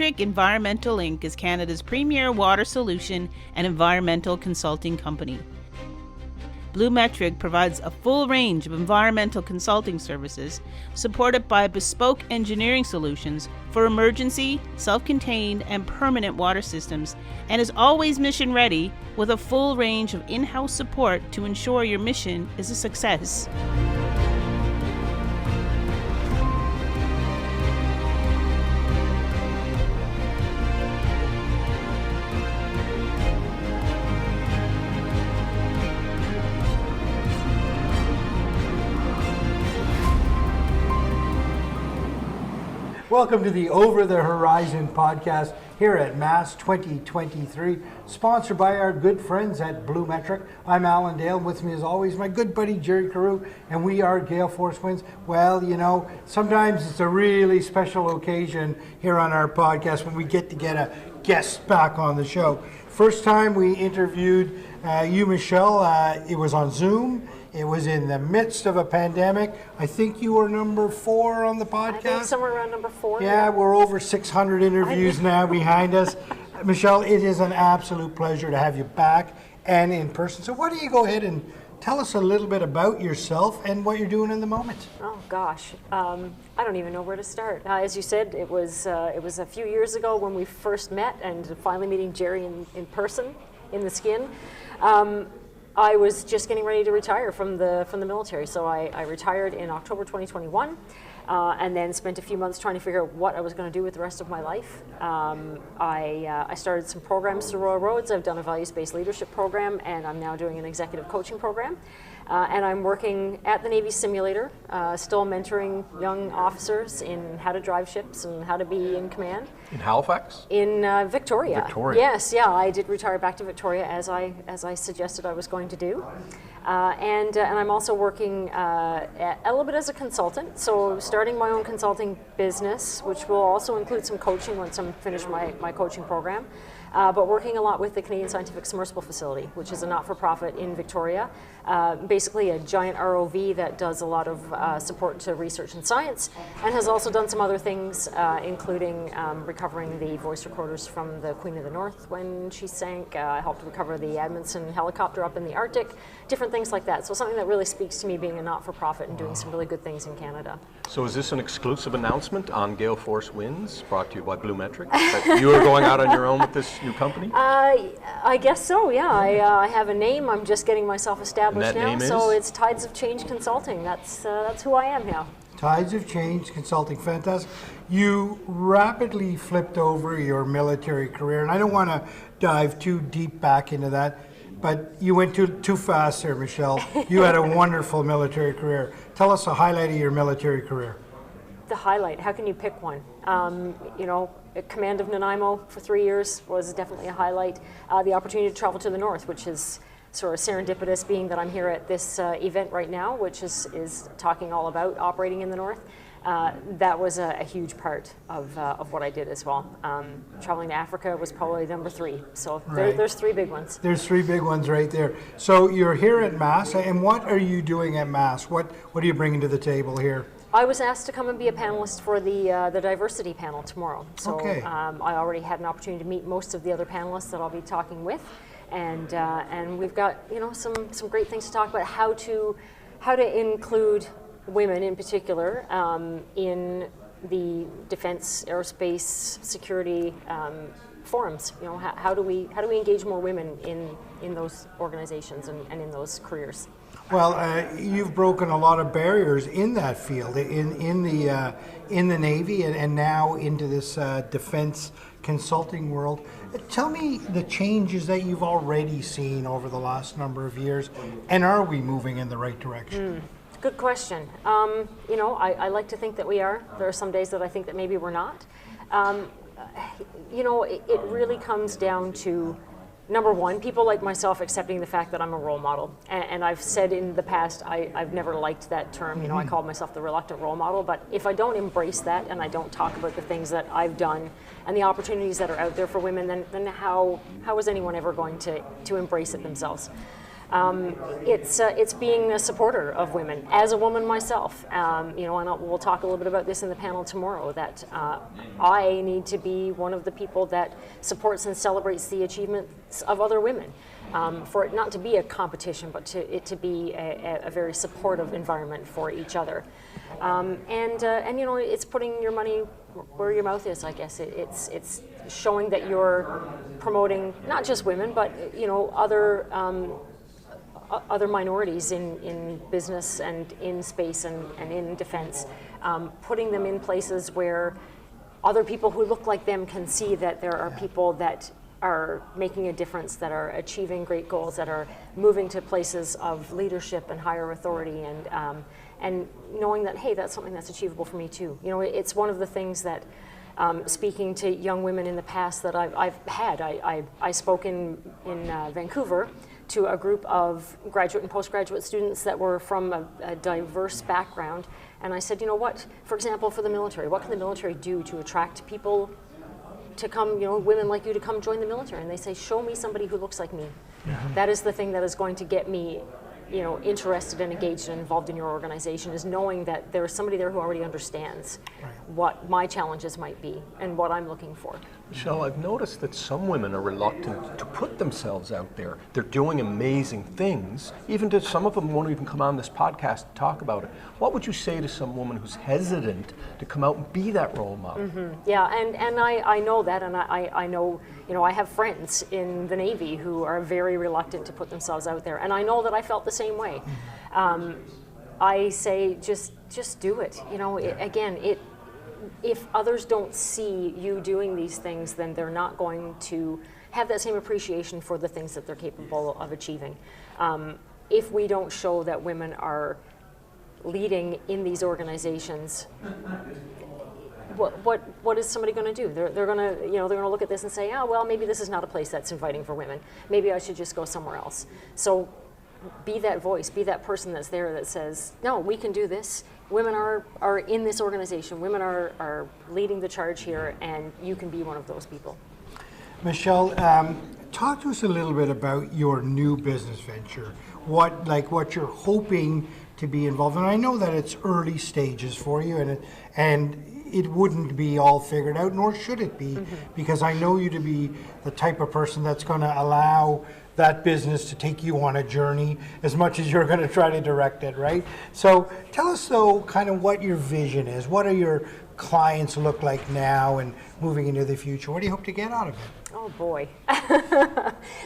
BluMetric Environmental Inc. is Canada's premier water solution and environmental consulting company. BluMetric provides a full range of environmental consulting services supported by bespoke engineering solutions for emergency, self-contained, and permanent water systems, and is always mission ready with a full range of in-house support to ensure your mission is a success. Welcome to the Over the Horizon podcast here at Mass 2023, sponsored by our good friends at BluMetric. I'm Alan Dale. With me as always, my good buddy Jerry Carew, and we are Gale Force Winds. Well, you know, sometimes it's a really special occasion here on our podcast when we get a guest back on the show. First time we interviewed you, Michele, it was on Zoom. It was in the midst of a pandemic. I think you were number 4 on the podcast. I think somewhere around number 4. Yeah, we're over 600 interviews now behind us. Michele, it is an absolute pleasure to have you back and in person. So why don't you go ahead and tell us a little bit about yourself and what you're doing in the moment? Oh gosh, I don't even know where to start. As you said, it was a few years ago when we first met, and finally meeting Jerry in person, in the skin. I was just getting ready to retire from the military, so I retired in October 2021, and then spent a few months trying to figure out what I was going to do with the rest of my life. I started some programs through Royal Roads. I've done a values-based leadership program, and I'm now doing an executive coaching program. And I'm working at the Navy simulator, still mentoring young officers in how to drive ships and how to be in command. In Halifax? In Victoria. Victoria. Yes, yeah, I did retire back to Victoria as I suggested I was going to do. And I'm also working a little bit as a consultant, so starting my own consulting business, which will also include some coaching once I'm finished my coaching program. But working a lot with the Canadian Scientific Submersible Facility, which is a not-for-profit in Victoria, basically a giant ROV that does a lot of support to research and science, and has also done some other things, including recovering the voice recorders from the Queen of the North when she sank. I helped recover the Edmondson helicopter up in the Arctic, different things like that. So something that really speaks to me being a not-for-profit and doing some really good things in Canada. So is this an exclusive announcement on Gale Force Winds, brought to you by BluMetric, that you are going out on your own with this new company? I guess so, yeah. I have a name. I'm just getting myself established now. So it's Tides of Change Consulting. That's who I am now. Tides of Change Consulting, fantastic. You rapidly flipped over your military career, and I don't want to dive too deep back into that, but you went too fast there, Michele. You had a wonderful military career. Tell us a highlight of your military career. The highlight, how can you pick one? Command of Nanaimo for 3 years was definitely a highlight. The opportunity to travel to the north, which is sort of serendipitous, being that I'm here at this event right now, which is talking all about operating in the north. That was a huge part of what I did as well. Traveling to Africa was probably number 3. So right. There's 3 big ones. There's 3 big ones right there. So you're here at Mass, and what are you doing at Mass? What are you bringing to the table here? I was asked to come and be a panelist for the diversity panel tomorrow. So okay. I already had an opportunity to meet most of the other panelists that I'll be talking with, and we've got some great things to talk about, how to include women in particular in the defense, aerospace, security forums. How do we engage more women in those organizations and in those careers? Well, you've broken a lot of barriers in that field, in the Navy, and now into this defense consulting world. Tell me the changes that you've already seen over the last number of years, and are we moving in the right direction? Good question. I like to think that we are. There are some days that I think that maybe we're not. It really comes down to, number one, people like myself accepting the fact that I'm a role model. And I've said in the past, I've never liked that term. I call myself the reluctant role model. But if I don't embrace that and I don't talk about the things that I've done and the opportunities that are out there for women, then how is anyone ever going to embrace it themselves? It's being a supporter of women. As a woman myself, and we'll talk a little bit about this in the panel tomorrow, that I need to be one of the people that supports and celebrates the achievements of other women. For it not to be a competition, but to be a very supportive environment for each other. And it's putting your money where your mouth is, I guess. It's showing that you're promoting not just women, but other minorities in business and in space and in defense, putting them in places where other people who look like them can see that there are people that are making a difference, that are achieving great goals, that are moving to places of leadership and higher authority, and knowing that, hey, that's something that's achievable for me too. It's one of the things that, speaking to young women in the past that I've had, I spoke in Vancouver to a group of graduate and postgraduate students that were from a diverse background, and I said, what, for example, for the military, what can the military do to attract people to come, women like you to come join the military? And they say, show me somebody who looks like me. Mm-hmm. That is the thing that is going to get me, interested and engaged and involved in your organization, is knowing that there is somebody there who already understands what my challenges might be and what I'm looking for. Michele, I've noticed that some women are reluctant to put themselves out there. They're doing amazing things. Even to some of them won't even come on this podcast to talk about it. What would you say to some woman who's hesitant to come out and be that role model? Mm-hmm. Yeah, and I know that, and I know, I have friends in the Navy who are very reluctant to put themselves out there, and I know that I felt the same way. I say, just do it. If others don't see you doing these things, then they're not going to have that same appreciation for the things that they're capable of achieving. If we don't show that women are leading in these organizations, what is somebody going to do? They're going to look at this and say, oh, well, maybe this is not a place that's inviting for women. Maybe I should just go somewhere else. So be that voice, be that person that's there that says, no, we can do this. Women are in this organization. Women are leading the charge here, and you can be one of those people. Michele, talk to us a little bit about your new business venture. What you're hoping to be involved in. I know that it's early stages for you, and it wouldn't be all figured out, nor should it be, because I know you to be the type of person that's going to allow that business to take you on a journey as much as you're going to try to direct it, right? So tell us, though, kind of what your vision is. What do your clients look like now and moving into the future? What do you hope to get out of it? Oh boy,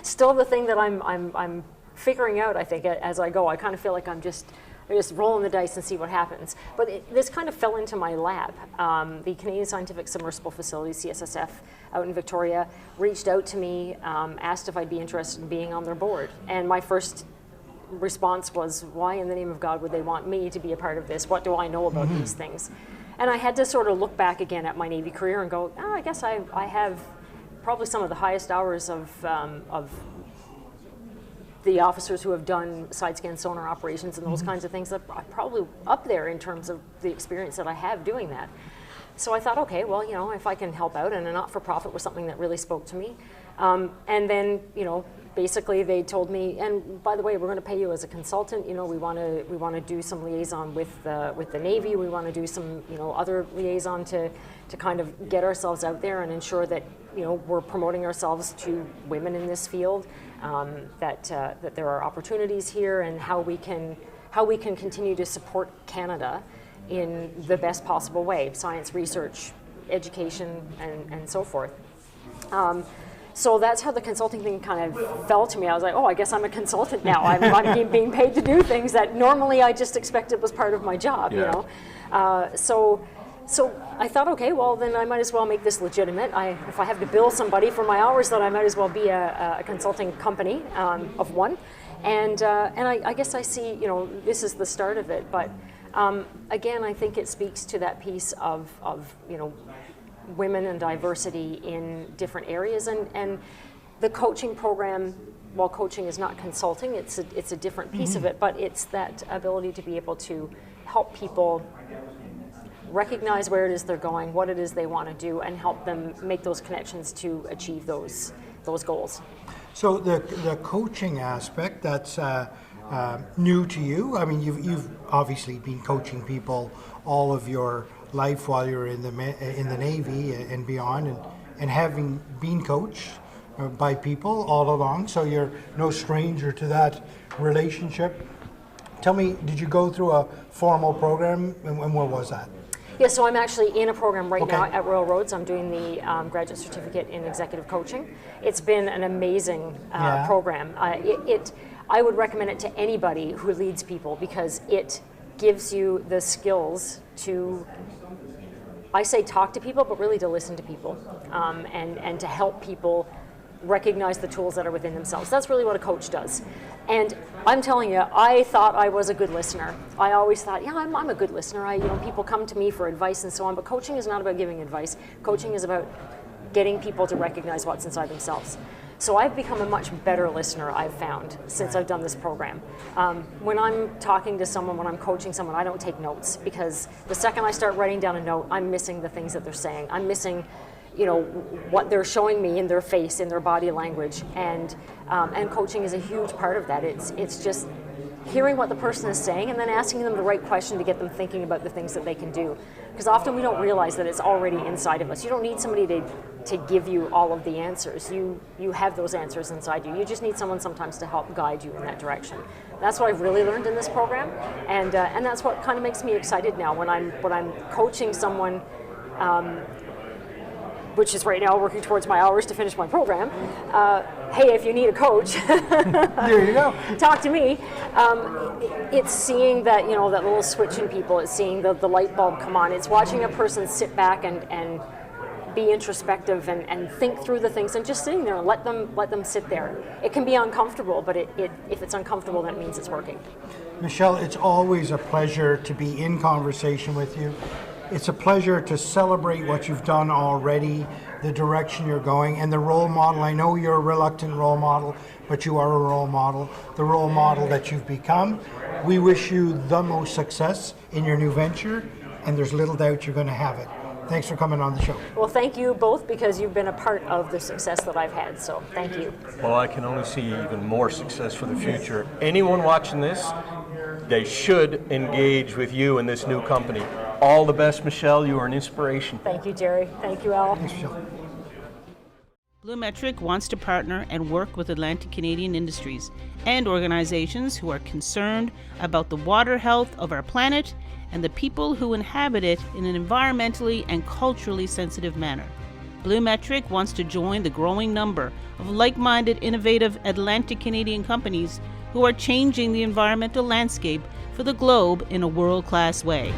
still the thing that I'm figuring out. I think as I go, I kind of feel like I'm just rolling the dice and see what happens. But this kind of fell into my lap. The Canadian Scientific Submersible Facility, CSSF, out in Victoria, reached out to me, asked if I'd be interested in being on their board. And my first response was, why in the name of God would they want me to be a part of this? What do I know about these things? And I had to sort of look back again at my Navy career and go, I guess I have probably some of the highest hours of the officers who have done side scan sonar operations and those kinds of things, that are probably up there in terms of the experience that I have doing that. So I thought, okay, well, if I can help out, and a not-for-profit was something that really spoke to me. And then, basically they told me, and by the way, we're going to pay you as a consultant. We want to do some liaison with the Navy. We want to do some other liaison to kind of get ourselves out there and ensure that we're promoting ourselves to women in this field. That there are opportunities here, and how we can continue to support Canada in the best possible way: science, research, education, and so forth. So that's how the consulting thing kind of fell to me. I was like, oh, I guess I'm a consultant now. I'm being paid to do things that normally I just expected was part of my job. So I thought, okay, well, then I might as well make this legitimate. If I have to bill somebody for my hours, then I might as well be a consulting company of one. And I guess I see, this is the start of it. But again, I think it speaks to that piece of women and diversity in different areas. And the coaching program, while coaching is not consulting, it's a different piece of it, but it's that ability to be able to help people recognize where it is they're going, what it is they want to do, and help them make those connections to achieve those goals. So the coaching aspect, that's new to you. I mean, you've obviously been coaching people all of your life while you're in the Navy and beyond, and having been coached by people all along, so you're no stranger to that relationship. Tell me, did you go through a formal program, and what was that? Yeah, so I'm actually in a program right now at Royal Roads. I'm doing the graduate certificate in executive coaching. It's been an amazing program. I would recommend it to anybody who leads people, because it gives you the skills to, I say talk to people, but really to listen to people, and to help people recognize the tools that are within themselves. That's really what a coach does. And I'm telling you, I thought I was a good listener. I always thought, yeah, I'm a good listener. People come to me for advice and so on, but coaching is not about giving advice. Coaching is about getting people to recognize what's inside themselves. So I've become a much better listener, I've found, since I've done this program. When I'm talking to someone, when I'm coaching someone, I don't take notes, because the second I start writing down a note, I'm missing the things that they're saying. I'm missing what they're showing me in their face, in their body language, and coaching is a huge part of that. It's just hearing what the person is saying and then asking them the right question to get them thinking about the things that they can do. Because often we don't realize that it's already inside of us. You don't need somebody to give you all of the answers. You have those answers inside you. You just need someone sometimes to help guide you in that direction. That's what I've really learned in this program, and that's what kind of makes me excited now when I'm coaching someone. Which is right now working towards my hours to finish my program. Hey, if you need a coach, there you go. Talk to me. It's seeing that, that little switch in people. It's seeing the light bulb come on. It's watching a person sit back and be introspective and think through the things, and just sitting there and let them sit there. It can be uncomfortable, but if it's uncomfortable, that means it's working. Michele, it's always a pleasure to be in conversation with you. It's a pleasure to celebrate what you've done already, the direction you're going, and the role model. I know you're a reluctant role model, but you are a role model, the role model that you've become. We wish you the most success in your new venture, and there's little doubt you're going to have it. Thanks for coming on the show. Well, thank you both, because you've been a part of the success that I've had, so thank you. Well, I can only see even more success for the future. Anyone watching this, they should engage with you in this new company. All the best, Michele. You are an inspiration. Thank you, Jerry. Thank you, Al. Thanks, Michele. BluMetric wants to partner and work with Atlantic Canadian industries and organizations who are concerned about the water health of our planet and the people who inhabit it in an environmentally and culturally sensitive manner. BluMetric wants to join the growing number of like-minded, innovative Atlantic Canadian companies who are changing the environmental landscape for the globe in a world-class way.